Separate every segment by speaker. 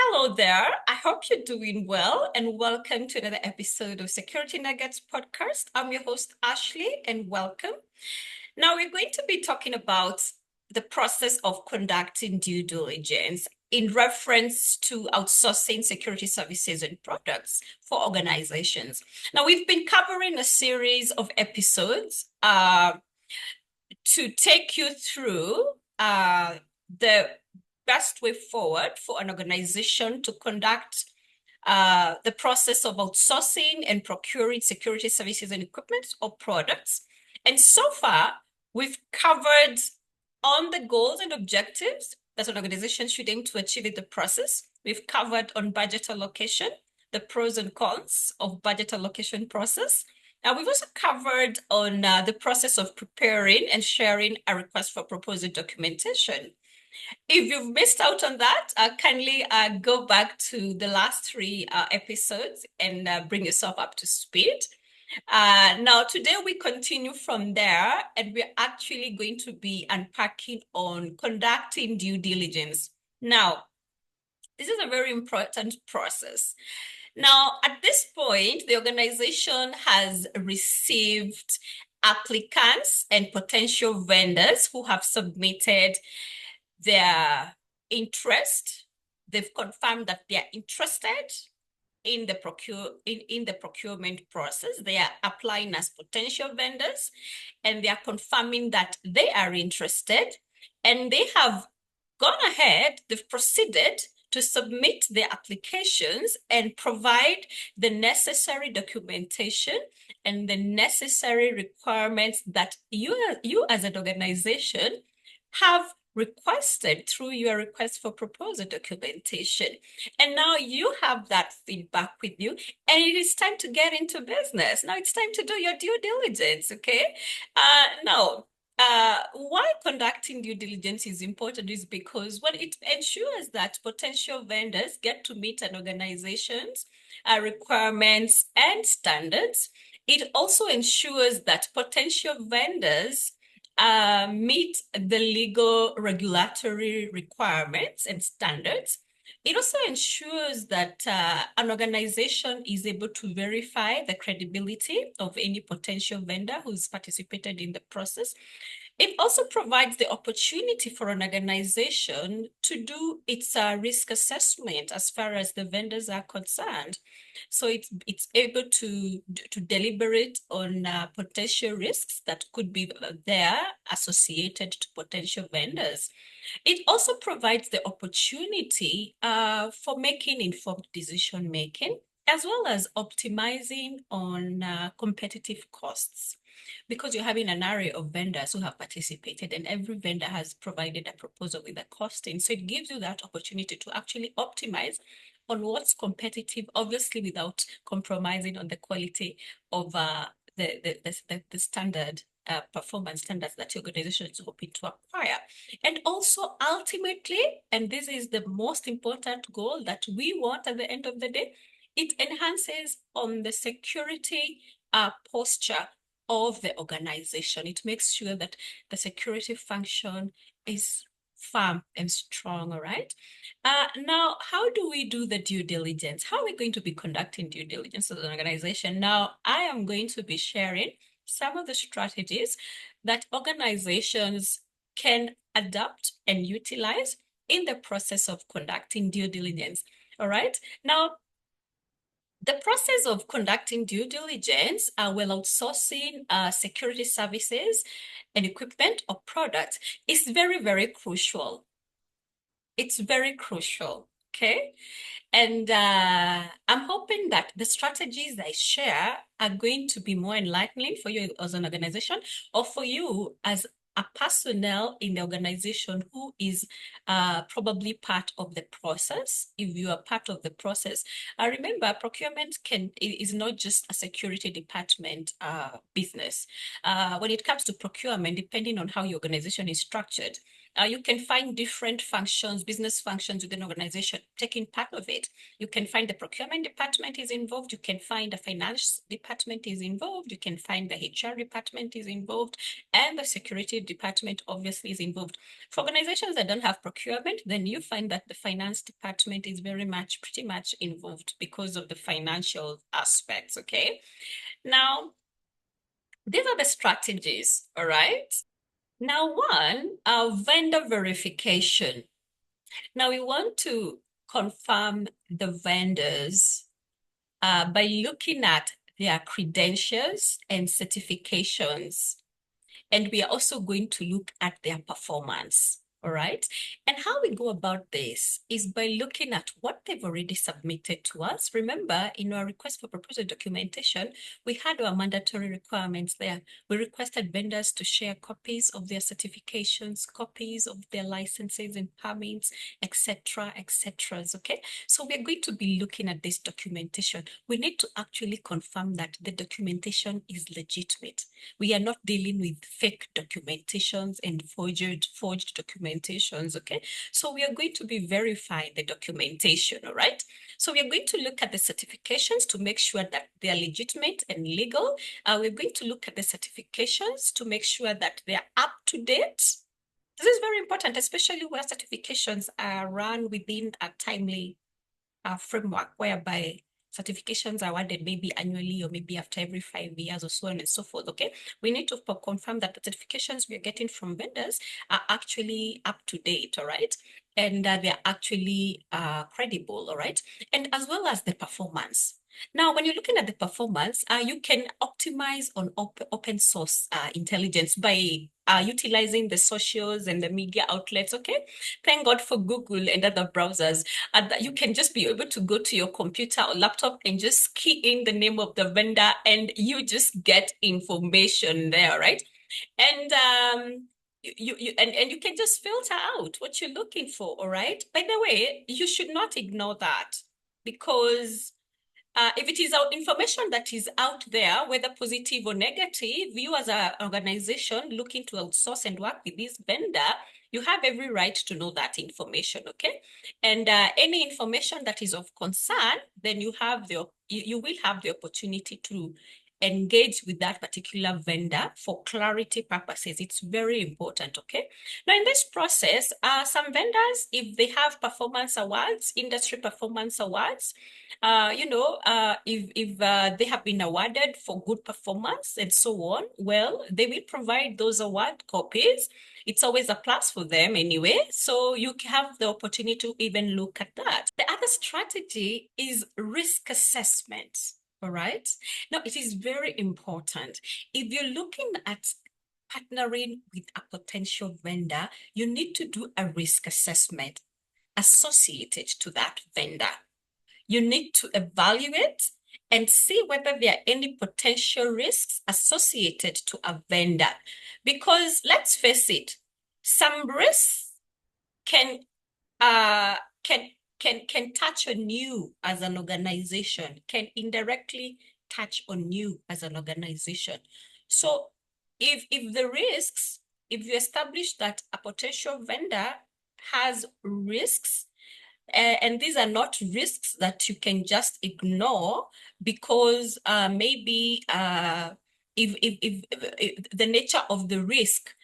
Speaker 1: Hello there. I hope you're doing well and welcome to another episode of Security Nuggets podcast. I'm your host, Ashley, and welcome. Now, we're going to be talking about the process of conducting due diligence in reference to outsourcing security services and products for organizations. Now, we've been covering a series of episodes to take you through the best way forward for an organization to conduct the process of outsourcing and procuring security services and equipment or products. And so far, we've covered on the goals and objectives that an organization should aim to achieve in the process. We've covered on budget allocation, the pros and cons of budget allocation process. We've also covered on the process of preparing and sharing a request for proposal documentation. If you've missed out on that, kindly go back to the last three episodes and bring yourself up to speed. Now, today we continue from there, and we're actually going to be unpacking on conducting due diligence. Now, this is a very important process. Now, at this point, the organization has received applicants and potential vendors who have submitted their interest. They've confirmed that they are interested in the procurement process. They are applying as potential vendors, and they are confirming that they are interested, and they have gone ahead, they've proceeded to submit their applications and provide the necessary documentation and the necessary requirements that you as an organization have requested through your request for proposal documentation. And now you have that feedback with you, and it is time to get into business. Now it's time to do your due diligence, okay? Why conducting due diligence is important is because when it ensures that potential vendors get to meet an organization's requirements and standards. It also ensures that potential vendors meet the legal regulatory requirements and standards. It also ensures that an organization is able to verify the credibility of any potential vendor who's participated in the process. It also provides the opportunity for an organization to do its risk assessment as far as the vendors are concerned. So it's able to deliberate on potential risks that could be there associated to potential vendors. It also provides the opportunity for making informed decision making, as well as optimizing on competitive costs, because you're having an array of vendors who have participated, and every vendor has provided a proposal with a costing. So it gives you that opportunity to actually optimize on what's competitive, obviously without compromising on the quality of the standard performance standards that your organization is hoping to acquire. And also ultimately, and this is the most important goal that we want at the end of the day, it enhances on the security posture of the organization. It makes sure that the security function is firm and strong, all right? Now, how do we do the due diligence? How are we going to be conducting due diligence as an organization? Now, I am going to be sharing some of the strategies that organizations can adopt and utilize in the process of conducting due diligence, all right? Now, the process of conducting due diligence while outsourcing security services and equipment or products is very, very crucial. It's very crucial, okay? And I'm hoping that the strategies I share are going to be more enlightening for you as an organization, or for you as a personnel in the organization who is probably part of the process. If you are part of the process, remember, procurement is not just a security department business. When it comes to procurement, depending on how your organization is structured, You can find different functions, business functions within an organization taking part of it. You can find the procurement department is involved. You can find the finance department is involved. You can find the HR department is involved, and the security department obviously is involved. For organizations that don't have procurement, then you find that the finance department is pretty much involved because of the financial aspects, okay? Now, these are the strategies, all right? Now, one, vendor verification. Now, we want to confirm the vendors by looking at their credentials and certifications. And we are also going to look at their performance. All right. And how we go about this is by looking at what they've already submitted to us. Remember, in our request for proposal documentation, we had our mandatory requirements there. We requested vendors to share copies of their certifications, copies of their licenses and permits, etc., etc. Okay. So we're going to be looking at this documentation. We need to actually confirm that the documentation is legitimate. We are not dealing with fake documentations and forged documentations, okay? So we are going to be verifying the documentation, all right? So we are going to look at the certifications to make sure that they are legitimate and legal. We're going to look at the certifications to make sure that they are up to date. This is very important, especially where certifications are run within a timely framework whereby certifications are awarded maybe annually or maybe after every 5 years or so on and so forth, okay? We need to confirm that the certifications we are getting from vendors are actually up to date, all right? And they're actually credible, all right? And as well as the performance. Now, when you're looking at the performance, you can optimize on open source intelligence by utilizing the socials and the media outlets, okay? Thank God for Google and other browsers. And that you can just be able to go to your computer or laptop and just key in the name of the vendor and you just get information there, right? And and you can just filter out what you're looking for, all right? By the way, you should not ignore that because if it is our information that is out there, whether positive or negative, you as an organization looking to outsource and work with this vendor, you have every right to know that information, okay? And any information that is of concern, then you will have the opportunity to engage with that particular vendor for clarity purposes. It's very important, okay? Now, in this process, some vendors, if they have performance awards, industry performance awards, if they have been awarded for good performance and so on, well, they will provide those award copies. It's always a plus for them anyway. So you have the opportunity to even look at that. The other strategy is risk assessment. All right. Now, it is very important. If you're looking at partnering with a potential vendor, you need to do a risk assessment associated to that vendor. You need to evaluate and see whether there are any potential risks associated to a vendor. Because let's face it, some risks can uh, can can touch on you as an organization, can indirectly touch on you as an organization. So if the risks, if you establish that a potential vendor has risks, and these are not risks that you can just ignore because maybe if the nature of the risk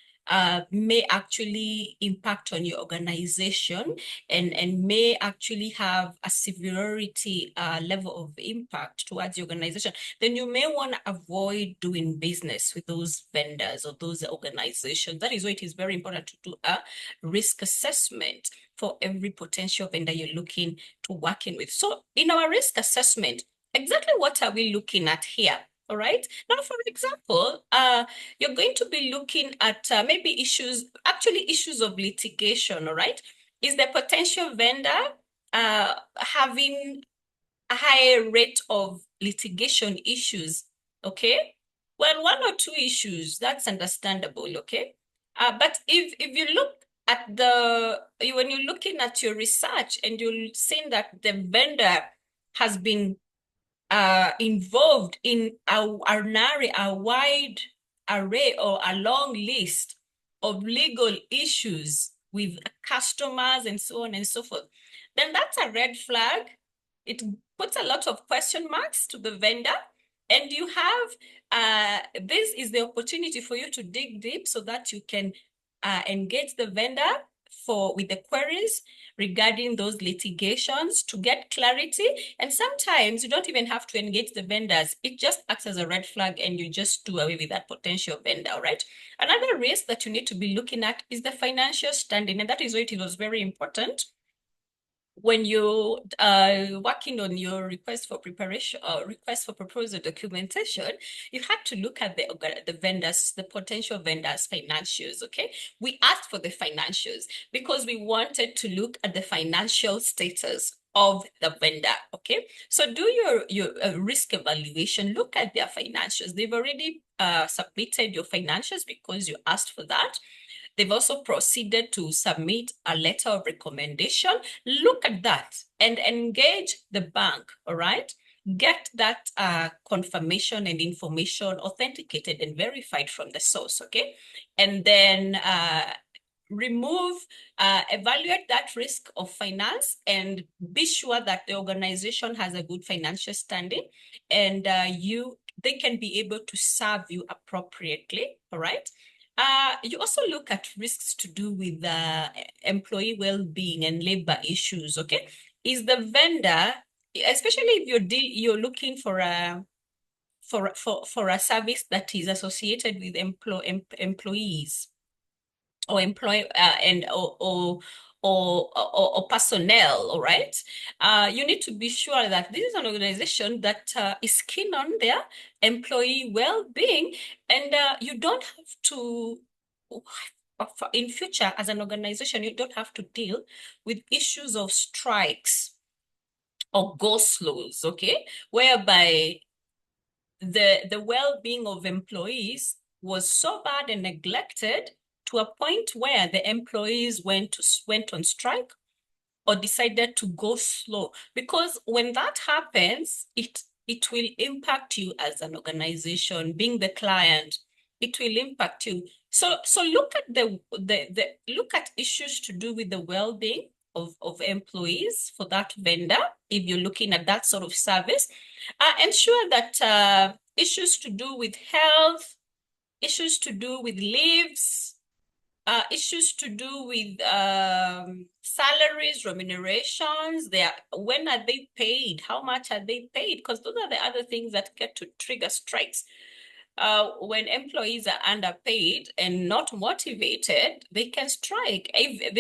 Speaker 1: may actually impact on your organization and may actually have a severity level of impact towards the organization, then you may want to avoid doing business with those vendors or those organizations. That is why it is very important to do a risk assessment for every potential vendor you're looking to working with. So in our risk assessment, exactly what are we looking at here? All right. Now, for example, you're going to be looking at maybe issues of litigation. All right. Is the potential vendor having a higher rate of litigation issues? Okay. Well, one or two issues, that's understandable. Okay. But if you look at when you're looking at your research and you're seeing that the vendor has been involved in a wide array or a long list of legal issues, with customers and so on and so forth, then that's a red flag. It puts a lot of question marks to the vendor. And you have, this is the opportunity for you to dig deep so that you can engage the vendor with the queries regarding those litigations to get clarity. And sometimes you don't even have to engage the vendors. It just acts as a red flag and you just do away with that potential vendor, right? Another risk that you need to be looking at is the financial standing. And that is why it was very important when you working on your request for preparation or request for proposal documentation, you had to look at the vendors, the potential vendors' financials. Okay, we asked for the financials because we wanted to look at the financial status of the vendor. Okay, so do your risk evaluation. Look at their financials. They've already submitted your financials because you asked for that. They've also proceeded to submit a letter of recommendation. Look at that and engage the bank, all right? Get that confirmation and information authenticated and verified from the source, okay? And then evaluate that risk of finance and be sure that the organization has a good financial standing and they can be able to serve you appropriately, all right? You also look at risks to do with employee well-being and labor issues, okay? Is the vendor, especially if you're looking for a service that is associated with employees or employ and or personnel, all right? You need to be sure that this is an organization that is keen on their employee well-being, and you don't have to, in future, as an organization, you don't have to deal with issues of strikes or go slows, okay? Whereby the well-being of employees was so bad and neglected to a point where the employees went on strike or decided to go slow. Because when that happens, it will impact you as an organization, being the client. It will impact you. So look at look at issues to do with the well-being of employees for that vendor if you're looking at that sort of service. Ensure that issues to do with health, issues to do with leaves, issues to do with salaries, remunerations, when are they paid? How much are they paid? Because those are the other things that get to trigger strikes. When employees are underpaid and not motivated, they can strike. If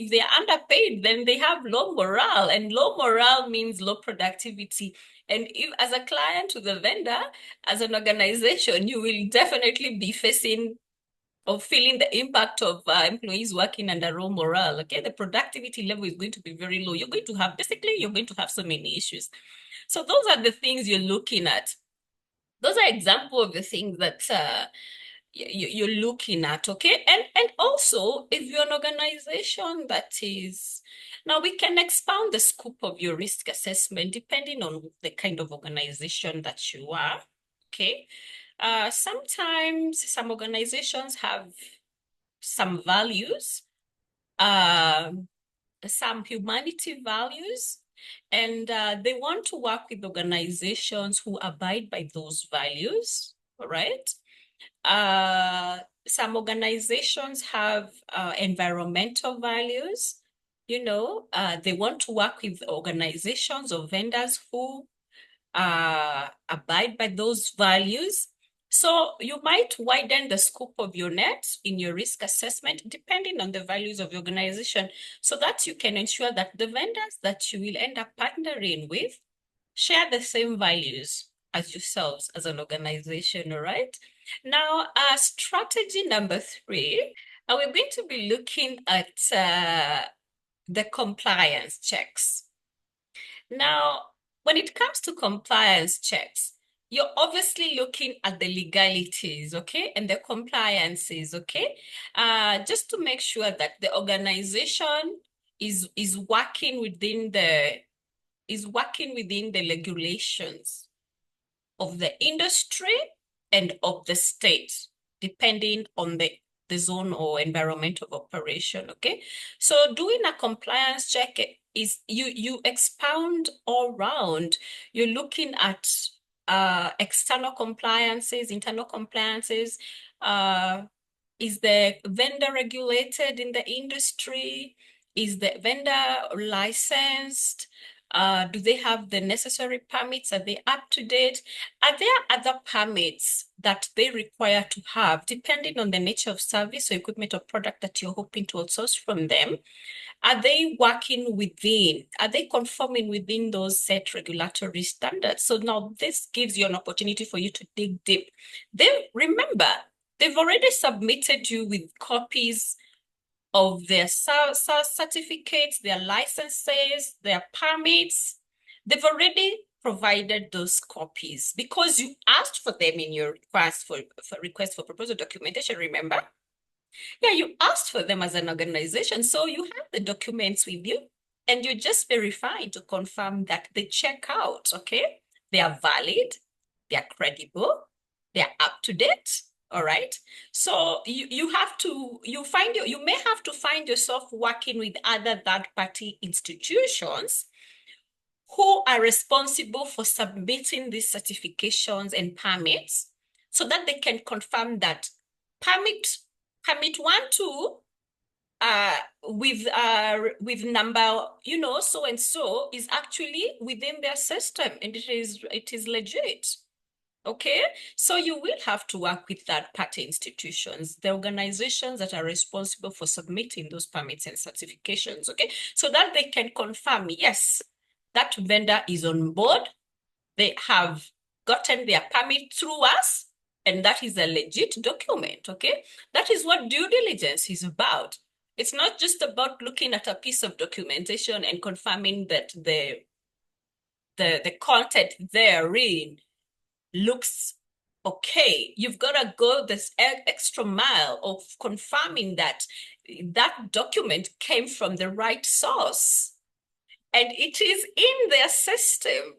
Speaker 1: they're underpaid, then they have low morale, and low morale means low productivity. And if, as a client to the vendor, as an organization, you will definitely be facing or feeling the impact of employees working under low morale. Okay, the productivity level is going to be very low. You're going to have so many issues. So those are the things you're looking at. Those are examples of the things that you're looking at, okay? And also, if you're an organization that is, now we can expand the scope of your risk assessment depending on the kind of organization that you are, okay? Sometimes some organizations have some values, some humanity values, and they want to work with organizations who abide by those values, all right? Some organizations have environmental values. They want to work with organizations or vendors who abide by those values. So you might widen the scope of your net in your risk assessment, depending on the values of your organization, so that you can ensure that the vendors that you will end up partnering with share the same values as yourselves as an organization, all right? Now, strategy number 3, we're going to be looking at the compliance checks. Now, when it comes to compliance checks, you're obviously looking at the legalities, okay, and the compliances, okay, just to make sure that the organization is working within the regulations of the industry and of the state, depending on the the zone or environment of operation, okay? So doing a compliance check is you expound all round. You're looking at external compliances, internal compliances. Is the vendor regulated in the industry? Is the vendor licensed? Do they have the necessary permits? Are they up to date? Are there other permits that they require to have, depending on the nature of service or equipment or product that you're hoping to outsource from them? Are they working within? Are they conforming within those set regulatory standards? So now this gives you an opportunity for you to dig deep. Remember, they've already submitted you with copies of their certificates, their licenses, their permits. They've already provided those copies because you asked for them in your request for proposal documentation, remember? Yeah, you asked for them as an organization, so you have the documents with you, and you're just verifying to confirm that they check out, okay? They are valid, they are credible, they are up to date, all right? So you may have to find yourself working with other third-party institutions who are responsible for submitting these certifications and permits so that they can confirm that permit 1, 2 with number, so and so is actually within their system, and it is legit. Okay, so you will have to work with third-party institutions, the organizations that are responsible for submitting those permits and certifications, okay, so that they can confirm, yes, that vendor is on board, they have gotten their permit through us, and that is a legit document, okay? That is what due diligence is about. It's not just about looking at a piece of documentation and confirming that the content therein looks okay. You've got to go this extra mile of confirming that that document came from the right source and it is in their system.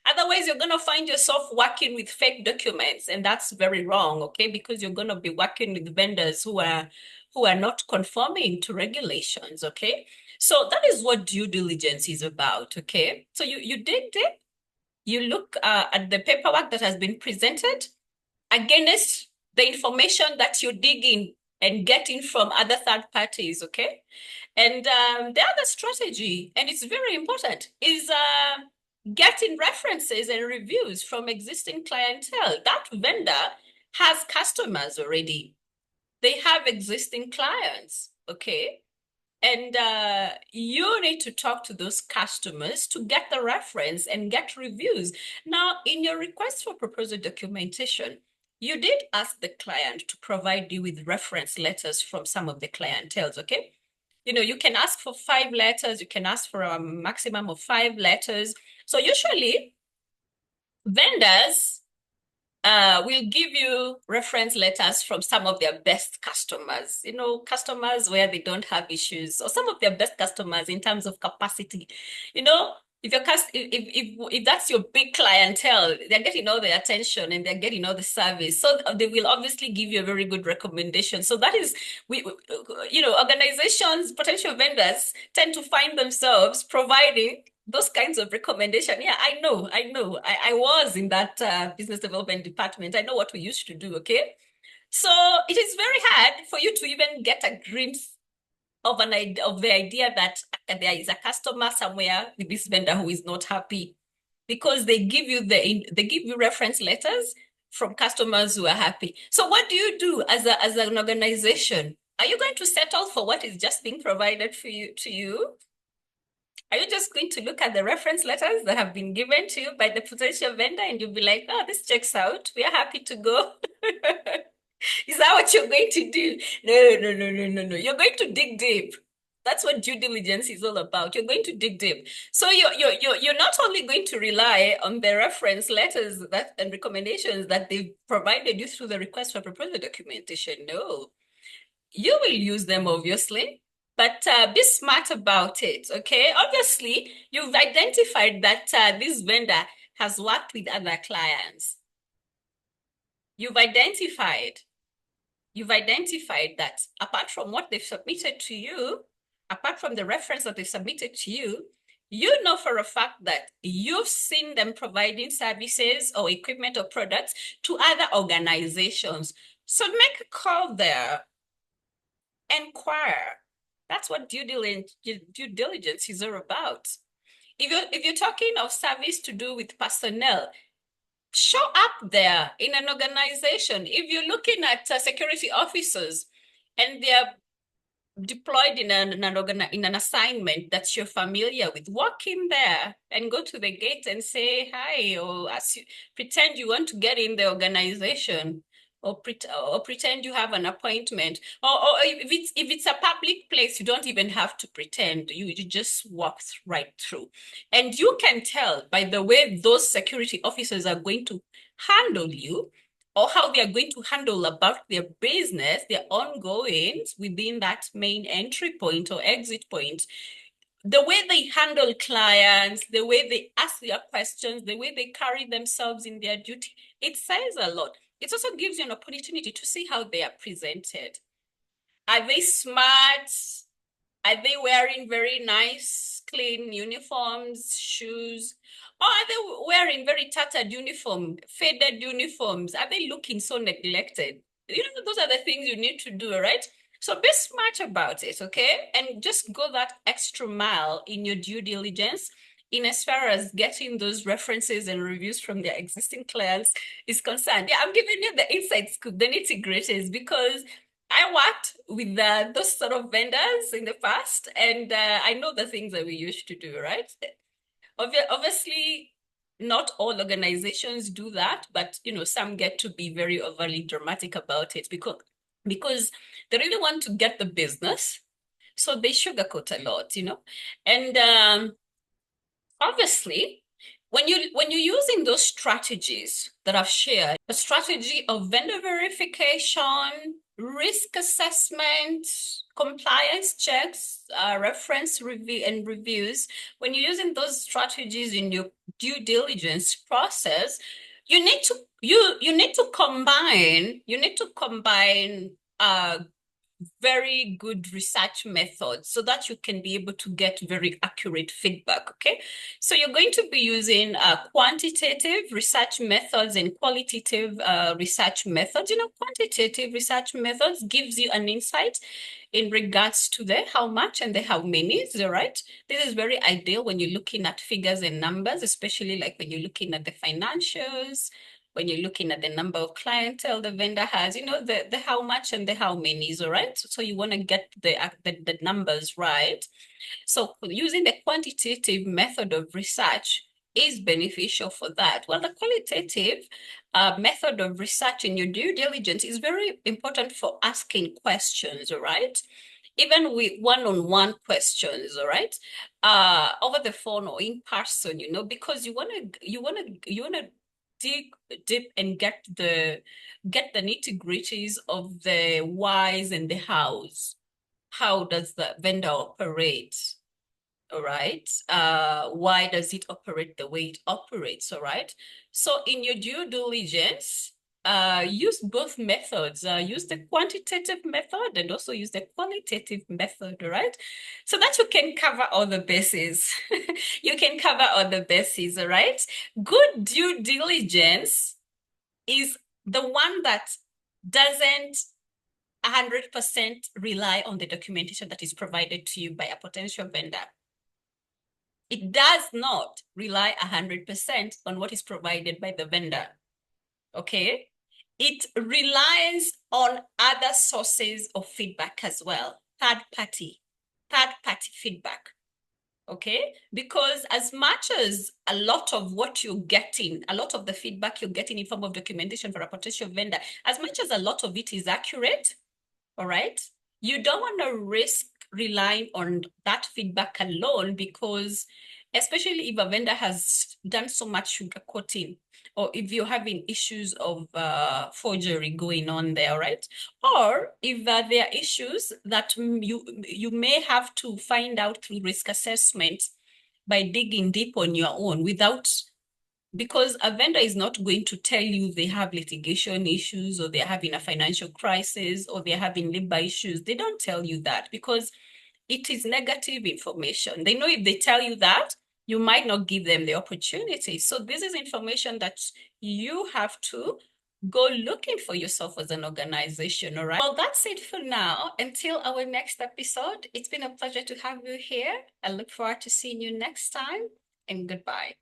Speaker 1: Otherwise, you're going to find yourself working with fake documents, and that's very wrong, okay? Because you're going to be working with vendors who are not conforming to regulations, okay? So that is what due diligence is about, okay? So you dig deep, you look at the paperwork that has been presented against the information that you're digging and getting from other third parties, okay? And the other strategy, and it's very important, is getting references and reviews from existing clientele. That vendor has customers already. They have existing clients, okay? And you need to talk to those customers to get the reference and get reviews. Now, in your request for proposal documentation, you did ask the client to provide you with reference letters from some of the clientels, okay? You can ask for 5 letters, you can ask for a maximum of 5 letters. So usually vendors will give you reference letters from some of their best customers, customers where they don't have issues, or some of their best customers in terms of capacity. If if that's your big clientele, they're getting all the attention and they're getting all the service. So they will obviously give you a very good recommendation. So that is, organizations, potential vendors tend to find themselves providing those kinds of recommendation. Yeah, I know. I was in that business development department. I know what we used to do, okay? So it is very hard for you to even get a glimpse of the idea that there is a customer somewhere with this vendor who is not happy, because they give you reference letters from customers who are happy. So what do you do as an organization? Are you going to settle for what is just being provided to you? Are you just going to look at the reference letters that have been given to you by the potential vendor and you'll be like, oh, this checks out. We are happy to go. Is that what you're going to do? No. You're going to dig deep. That's what due diligence is all about. You're going to dig deep. So you're not only going to rely on the reference letters and recommendations that they've provided you through the request for proposal documentation. No, you will use them, obviously, but be smart about it, okay? Obviously, you've identified that this vendor has worked with other clients. You've identified you've identified that apart from what they've submitted to you, apart from the reference that they submitted to you, you know for a fact that you've seen them providing services or equipment or products to other organizations. So make a call there, inquire. That's what due diligence is all about. If you're talking of service to do with personnel, show up there in an organization. If you're looking at security officers and they're deployed in an assignment that you're familiar with, walk in there and go to the gate and say hi, or pretend you want to get in the organization, or pretend you have an appointment, or if it's a public place, you don't even have to pretend. You just walk right through, and you can tell by the way those security officers are going to handle you, or how they are going to handle about their business, their ongoings within that main entry point or exit point. The way they handle clients, the way they ask their questions, the way they carry themselves in their duty, it says a lot. It also gives you an opportunity to see how they are presented. Are they smart? Are they wearing very nice, clean uniforms, shoes? Or are they wearing very tattered uniform, faded uniforms? Are they looking so neglected? Those are the things you need to do, right? So be smart about it, okay? And just go that extra mile in your due diligence in as far as getting those references and reviews from their existing clients is concerned. Yeah, I'm giving you the inside scoop, the nitty-gritties, because I worked with those sort of vendors in the past, and I know the things that we used to do, right? Obviously, not all organizations do that, but some get to be very overly dramatic about it because they really want to get the business, so they sugarcoat a lot. And obviously, when you're using those strategies that I've shared, a strategy of vendor verification, risk assessment, compliance checks, reference review and reviews, when you're using those strategies in your due diligence process, you need to combine very good research methods so that you can be able to get very accurate feedback. Okay, so you're going to be using quantitative research methods and qualitative research methods. Quantitative research methods gives you an insight in regards to the how much and the how many, right? This is very ideal when you're looking at figures and numbers, especially like when you're looking at the financials, when you're looking at the number of clientele the vendor has, the how much and the how many is, all right? So you want to get the numbers right. So using the quantitative method of research is beneficial for that. Well, the qualitative method of research in your due diligence is very important for asking questions, all right? Even with one-on-one questions, all right? Over the phone or in person, because you wanna dig deep and get the nitty-gritties of the whys and the hows. How does the vendor operate? All right. Why does it operate the way it operates? All right. So in your due diligence, use both methods. Use the quantitative method and also use the qualitative method, all right? So that you can cover all the bases. You can cover all the bases, all right? Good due diligence is the one that doesn't 100% rely on the documentation that is provided to you by a potential vendor. It does not rely 100% on what is provided by the vendor, okay? It relies on other sources of feedback as well, third-party feedback, okay? Because as much as a lot of what you're getting, a lot of the feedback you're getting in form of documentation for a potential vendor, as much as a lot of it is accurate, all right, you don't want to risk relying on that feedback alone, because especially if a vendor has done so much sugarcoating, or if you're having issues of forgery going on there, right? Or if there are issues that you may have to find out through risk assessment by digging deep on your own without because a vendor is not going to tell you they have litigation issues or they're having a financial crisis or they're having labor issues. They don't tell you that because it is negative information. They know if they tell you that, you might not give them the opportunity. So this is information that you have to go looking for yourself as an organization. All right. Well, that's it for now. Until our next episode, it's been a pleasure to have you here. I look forward to seeing you next time, and goodbye.